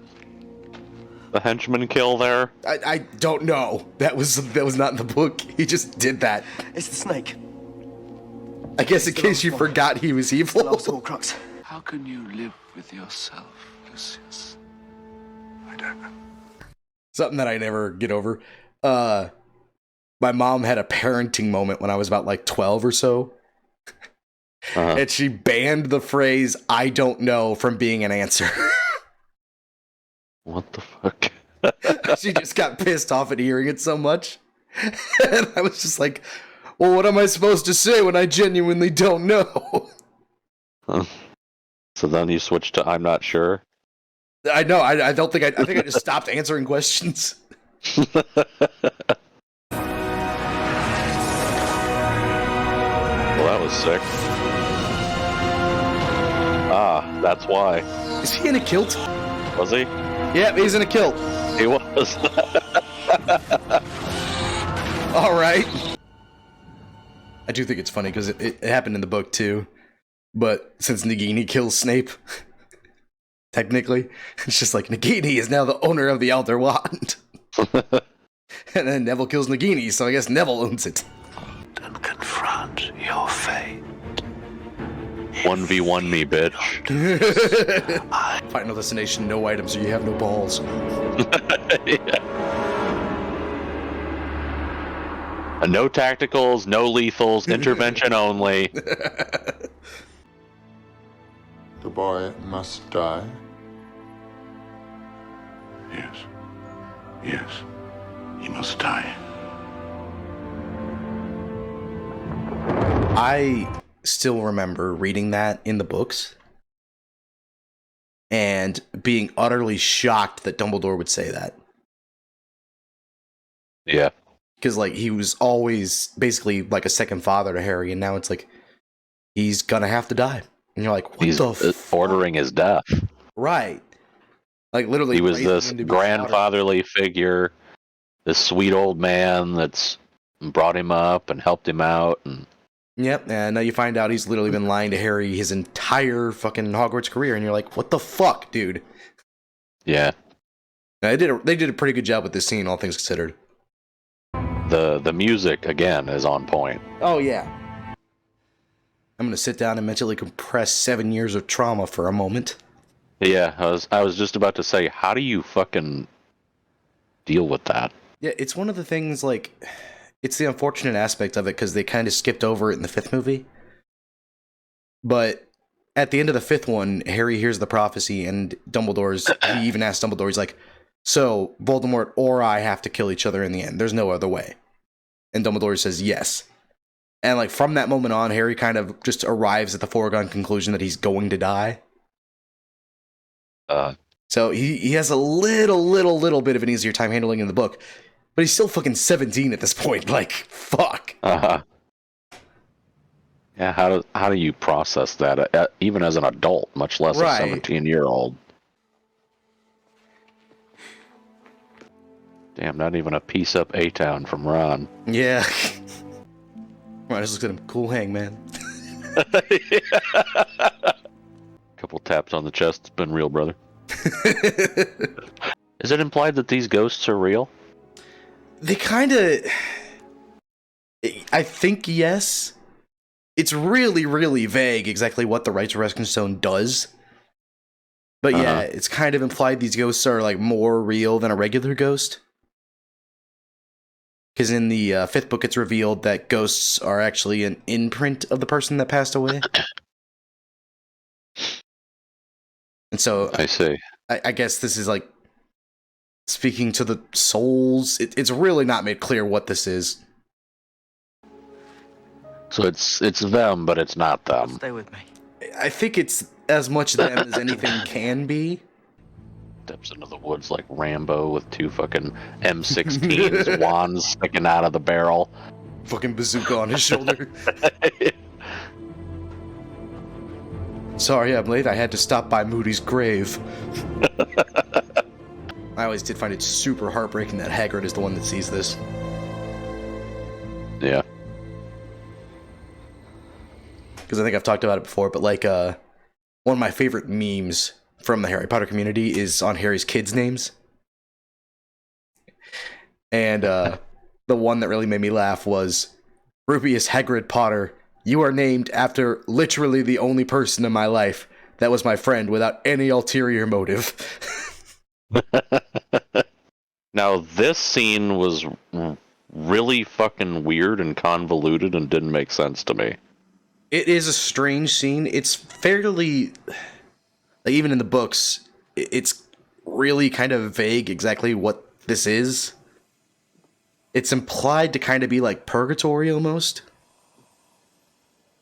[SPEAKER 3] henchman kill there?
[SPEAKER 10] I don't know. That was not in the book. He just did that.
[SPEAKER 4] It's the snake.
[SPEAKER 10] I guess in case you forgot he was evil.
[SPEAKER 4] The last Horcrux.
[SPEAKER 2] How can you live with yourself, Lucius? I don't know.
[SPEAKER 10] Something that I never get over. My mom had a parenting moment when I was about like 12 or so. And she banned the phrase, I don't know, from being an answer.
[SPEAKER 3] What the fuck?
[SPEAKER 10] She just got pissed off at hearing it so much. And I was just like, well, what am I supposed to say when I genuinely don't know?
[SPEAKER 3] So then you switched to I'm not sure?
[SPEAKER 10] I know, I don't think I think I just stopped answering questions.
[SPEAKER 3] Well, that was sick. Ah, that's why.
[SPEAKER 10] Is he in a kilt?
[SPEAKER 3] Was he?
[SPEAKER 10] Yeah, he's in a kilt.
[SPEAKER 3] He was.
[SPEAKER 10] All right. I do think it's funny because it happened in the book too. But since Nagini kills Snape, technically, it's just like Nagini is now the owner of the Elder Wand. And then Neville kills Nagini, so I guess Neville owns it.
[SPEAKER 2] And confront your fate.
[SPEAKER 3] 1v1 me, bitch.
[SPEAKER 10] Final destination, no items, or you have no balls.
[SPEAKER 3] Yeah. No tacticals, no lethals, intervention only.
[SPEAKER 11] The boy must die.
[SPEAKER 2] Yes. Yes. He must die.
[SPEAKER 10] I still remember reading that in the books and being utterly shocked that Dumbledore would say that.
[SPEAKER 3] Yeah.
[SPEAKER 10] Because, like, he was always basically like a second father to Harry, and now it's like, he's gonna have to die. And you're like, what
[SPEAKER 3] He's
[SPEAKER 10] the fuck?
[SPEAKER 3] ordering his death.
[SPEAKER 10] Right. Like, literally.
[SPEAKER 3] He was
[SPEAKER 10] raising
[SPEAKER 3] this
[SPEAKER 10] him to be
[SPEAKER 3] grandfatherly figure, this sweet old man that's and brought him up and helped him out. And
[SPEAKER 10] Yep, and now you find out he's literally been lying to Harry his entire fucking Hogwarts career, and you're like, what the fuck, dude?
[SPEAKER 3] yeah,
[SPEAKER 10] Now, they did a pretty good job with this scene, all things considered.
[SPEAKER 3] the music again is on point.
[SPEAKER 10] Oh, yeah. I'm gonna sit down and mentally compress 7 years of trauma for a moment.
[SPEAKER 3] Yeah, I was just about to say, how do you fucking deal with that?
[SPEAKER 10] Yeah, it's one of the things, like, it's the unfortunate aspect of it, because they kind of skipped over it in the 5th movie. But at the end of the 5th one, Harry hears the prophecy, and he even asks Dumbledore, he's like, so, Voldemort or I have to kill each other in the end. There's no other way. And Dumbledore says yes. And, like, from that moment on, Harry kind of just arrives at the foregone conclusion that he's going to die. So he has a little bit of an easier time handling in the book, but he's still fucking 17 at this point. Like, fuck.
[SPEAKER 3] Yeah, how do you process that, even as an adult, much less a 17-year-old? Damn, not even a piece up A-Town from Ron.
[SPEAKER 10] Yeah. Ron just looks at him, cool hang, man.
[SPEAKER 3] Couple taps on the chest, it's been real, brother. Is it implied that these ghosts are real?
[SPEAKER 10] They kind of... I think yes. It's really vague exactly what the Rites of Rescue Stone does. But yeah, it's kind of implied these ghosts are like more real than a regular ghost. Because in the 5th book, it's revealed that ghosts are actually an imprint of the person that passed away. And so
[SPEAKER 3] I see.
[SPEAKER 10] I guess this is like speaking to the souls. It's really not made clear what this is.
[SPEAKER 3] So it's them, but it's not them.
[SPEAKER 4] Stay with me.
[SPEAKER 10] I think it's as much them as anything can be.
[SPEAKER 3] Steps into the woods like Rambo with 2 fucking M16s, wands sticking out of the barrel.
[SPEAKER 10] Fucking bazooka on his shoulder. Sorry I'm late, I had to stop by Moody's grave. I always did find it super heartbreaking that Hagrid is the one that sees this.
[SPEAKER 3] Yeah.
[SPEAKER 10] Because I think I've talked about it before, but like, one of my favorite memes from the Harry Potter community is on Harry's kids' names. And the one that really made me laugh was, Rubius Hagrid Potter, you are named after literally the only person in my life that was my friend without any ulterior motive.
[SPEAKER 3] Now, this scene was really fucking weird and convoluted and didn't make sense to me.
[SPEAKER 10] It is a strange scene. It's fairly... Like, even in the books, it's really kind of vague exactly what this is. It's implied to kind of be like purgatory almost.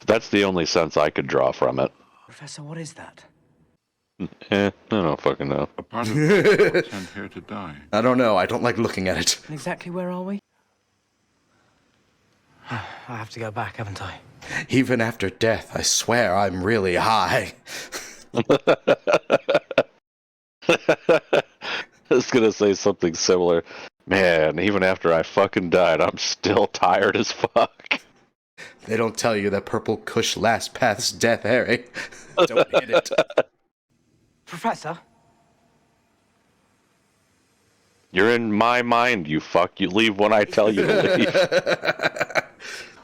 [SPEAKER 3] That's the only sense I could draw from it.
[SPEAKER 4] Professor, what is that?
[SPEAKER 3] I don't fucking know.
[SPEAKER 11] A part of me was sent here to die.
[SPEAKER 10] I don't know. I don't like looking at it.
[SPEAKER 4] Exactly where are we? I have to go back, haven't I?
[SPEAKER 10] Even after death, I swear I'm really high.
[SPEAKER 3] I was gonna say something similar. Man, even after I fucking died, I'm still tired as fuck.
[SPEAKER 10] They don't tell you that purple kush lasts past death, Harry. Don't hit it.
[SPEAKER 4] Professor?
[SPEAKER 3] You're in my mind, you fuck. You leave when I tell you to leave.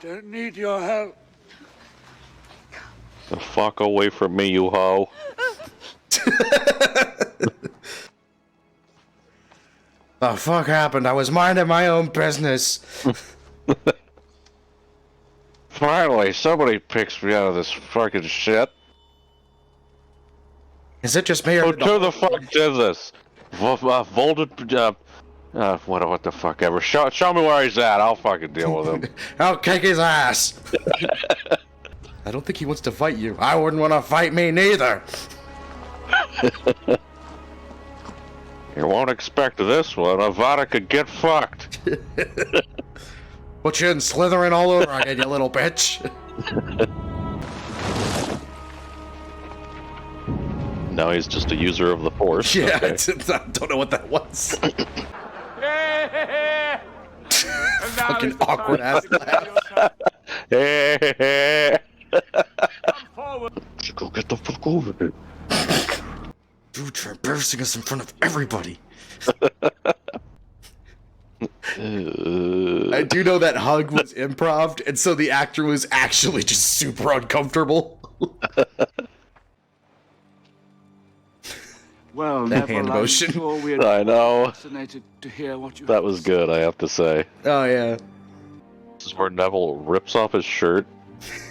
[SPEAKER 2] Don't need your help.
[SPEAKER 3] The fuck away from me, you hoe.
[SPEAKER 10] The fuck happened? I was minding my own business.
[SPEAKER 3] Finally, somebody picks me out of this fucking shit.
[SPEAKER 10] Is it just me or
[SPEAKER 3] Who the fuck did this? What the fuck ever. Show me where he's at. I'll fucking deal with him.
[SPEAKER 10] I'll kick his ass. I don't think he wants to fight you. I wouldn't want to fight me neither.
[SPEAKER 3] You won't expect this one. Avada could get fucked.
[SPEAKER 10] Put you in Slytherin all over again, you little bitch.
[SPEAKER 3] No, he's just a user of the Force.
[SPEAKER 10] Yeah,
[SPEAKER 3] okay.
[SPEAKER 10] I don't know what that was. Fucking awkward ass laugh.
[SPEAKER 3] Go get the fuck over here.
[SPEAKER 10] Dude, you're embarrassing us in front of everybody. I do know that hug was improv, and so the actor was actually just super uncomfortable.
[SPEAKER 2] Well,
[SPEAKER 10] That hand motion.
[SPEAKER 3] I know.
[SPEAKER 2] Fascinated to hear what you
[SPEAKER 3] That was good, I have to say.
[SPEAKER 10] Oh, yeah.
[SPEAKER 3] This is where Neville rips off his shirt,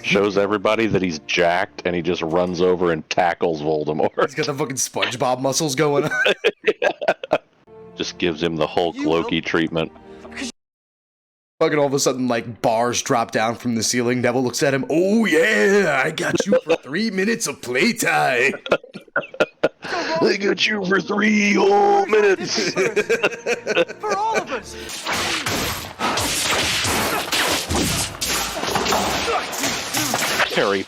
[SPEAKER 3] shows everybody that he's jacked, and he just runs over and tackles Voldemort.
[SPEAKER 10] He's got the fucking SpongeBob muscles going on.
[SPEAKER 3] Just gives him the Hulk Loki treatment.
[SPEAKER 10] Fucking all of a sudden, like, bars drop down from the ceiling. Neville looks at him. Oh, yeah, I got you for 3 minutes of playtime.
[SPEAKER 3] I got you for 3 whole minutes.
[SPEAKER 4] For all of us!
[SPEAKER 3] Parry.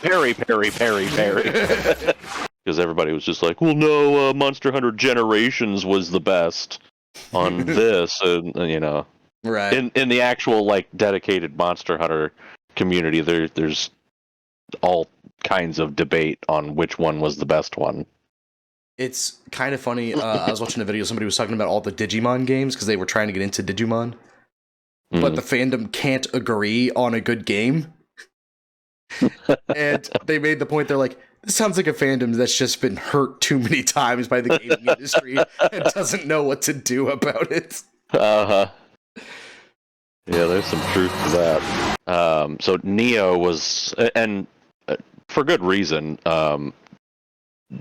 [SPEAKER 3] Because everybody was just like, well, no, Monster Hunter Generations was the best on this, and you know.
[SPEAKER 10] Right.
[SPEAKER 3] In the actual, like, dedicated Monster Hunter community, there's all kinds of debate on which one was the best one.
[SPEAKER 10] It's kind of funny. I was watching a video. Somebody was talking about all the Digimon games because they were trying to get into Digimon. But the fandom can't agree on a good game. And they made the point, they're like, this sounds like a fandom that's just been hurt too many times by the gaming industry and doesn't know what to do about it.
[SPEAKER 3] Uh-huh. Yeah, there's some truth to that. So Neo was, and for good reason,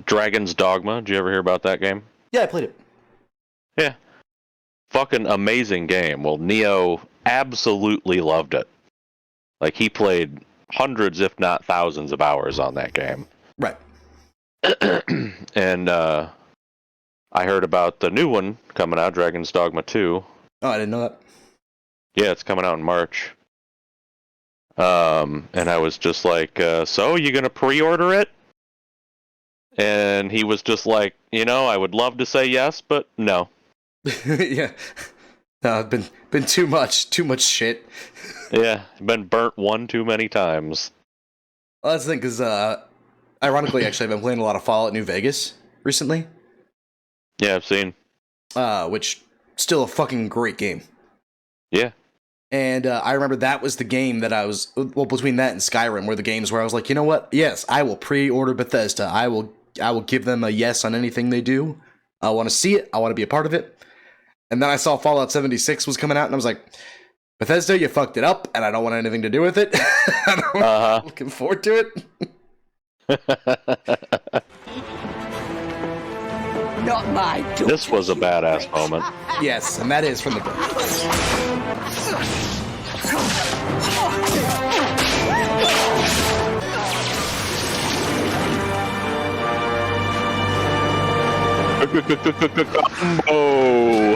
[SPEAKER 3] Dragon's Dogma. Did you ever hear about that game?
[SPEAKER 10] Yeah, I played it.
[SPEAKER 3] Yeah. Fucking amazing game. Well, Neo absolutely loved it. Like, he played hundreds, if not thousands of hours on that game.
[SPEAKER 10] Right.
[SPEAKER 3] And I heard about the new one coming out, Dragon's Dogma 2.
[SPEAKER 10] Oh, I didn't know that.
[SPEAKER 3] Yeah, it's coming out in March. And I was just like, so you gonna pre-order it? And he was just like, I would love to say yes, but no.
[SPEAKER 10] Yeah. No, been too much shit.
[SPEAKER 3] Yeah, been burnt one too many times.
[SPEAKER 10] Well, that's the thing, because, ironically, actually, I've been playing a lot of Fallout New Vegas recently.
[SPEAKER 3] Yeah, I've seen.
[SPEAKER 10] Which, still a fucking great game.
[SPEAKER 3] Yeah.
[SPEAKER 10] And I remember that was the game that I was, well, between that and Skyrim were the games where I was like, you know what? Yes, I will pre-order Bethesda. I will give them a yes on anything they do. I want to see it. I want to be a part of it. And then I saw Fallout 76 was coming out, and I was like, Bethesda, you fucked it up, and I don't want anything to do with it. I'm looking forward to it.
[SPEAKER 9] Not my daughter.
[SPEAKER 3] This was a badass moment.
[SPEAKER 10] Yes, and that is from the book.
[SPEAKER 3] Oh.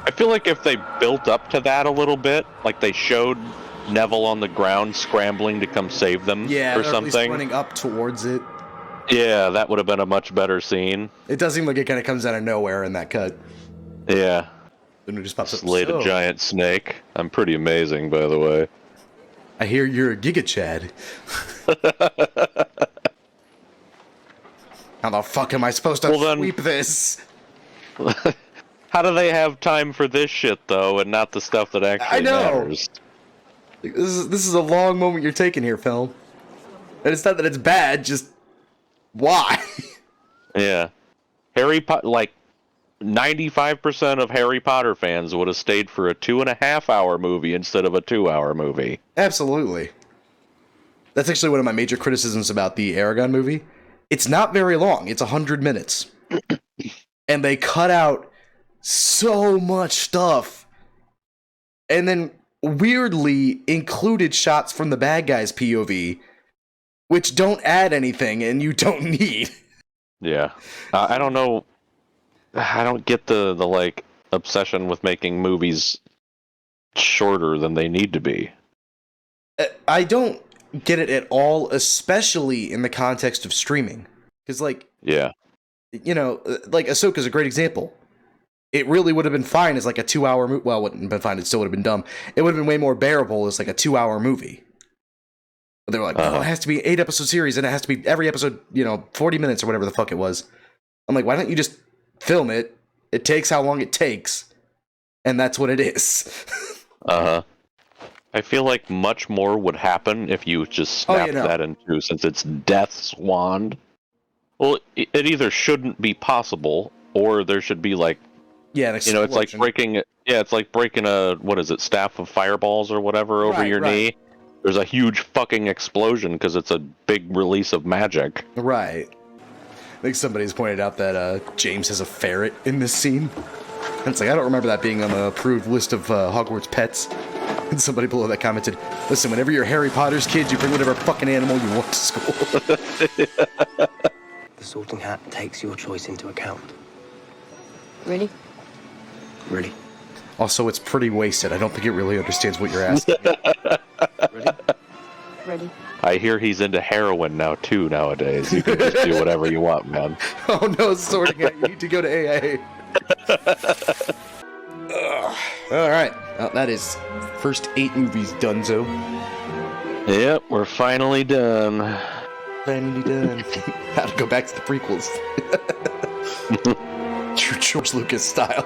[SPEAKER 3] I feel like if they built up to that a little bit, like they showed Neville on the ground scrambling to come save them or something,
[SPEAKER 10] running up towards it.
[SPEAKER 3] Yeah, that would have been a much better scene.
[SPEAKER 10] It does seem like it kind of comes out of nowhere in that cut.
[SPEAKER 3] Yeah.
[SPEAKER 10] Then it just pops up.
[SPEAKER 3] Slayed a giant snake. I'm pretty amazing, by the way.
[SPEAKER 10] I hear you're a Giga Chad. How the fuck am I supposed to sweep this?
[SPEAKER 3] How do they have time for this shit, though, and not the stuff that actually matters?
[SPEAKER 10] This is a long moment you're taking here, film. And it's not that it's bad, just why?
[SPEAKER 3] Yeah. Harry Potter, like, 95% of Harry Potter fans would have stayed for a 2.5-hour movie instead of a 2-hour movie.
[SPEAKER 10] Absolutely. That's actually one of my major criticisms about the Aragon movie. It's not very long. It's 100 minutes. And they cut out so much stuff. And then weirdly included shots from the bad guy's POV, which don't add anything and you don't need.
[SPEAKER 3] Yeah. I don't know. I don't get the like obsession with making movies shorter than they need to be.
[SPEAKER 10] I don't get it at all, especially in the context of streaming. Because, like,
[SPEAKER 3] yeah,
[SPEAKER 10] like Ahsoka's a great example. it really would have been fine as like a 2-hour movie. Well, it wouldn't have been fine. It still would have been dumb. It would have been way more bearable as like a 2-hour movie. But they were like, no, it has to be an 8-episode series, and it has to be every episode, 40 minutes or whatever the fuck it was. I'm like, why don't you just film it? It takes how long it takes, and that's what it is.
[SPEAKER 3] I feel like much more would happen if you just snapped that into, since it's Death's wand. Well, it either shouldn't be possible, or there should be like,
[SPEAKER 10] an explosion.
[SPEAKER 3] it's like breaking. Yeah, it's like breaking a staff of fireballs or whatever over your knee. There's a huge fucking explosion because it's a big release of magic.
[SPEAKER 10] Right. I think somebody's pointed out that James has a ferret in this scene. And it's like, I don't remember that being on the approved list of Hogwarts pets. And somebody below that commented, listen, whenever you're Harry Potter's kids, you bring whatever fucking animal you want to school.
[SPEAKER 12] The sorting hat takes your choice into account.
[SPEAKER 6] Really?
[SPEAKER 12] Really?
[SPEAKER 10] Also, it's pretty wasted. I don't think it really understands what you're asking.
[SPEAKER 6] Ready.
[SPEAKER 3] I hear he's into heroin now, too, nowadays. You can just do whatever you want, man.
[SPEAKER 10] Oh no, sorting out. You need to go to AA. Alright. Well, that is first 8 movies donezo.
[SPEAKER 3] Yep, we're finally done.
[SPEAKER 10] Finally done. How to go back to the prequels. True George Lucas style.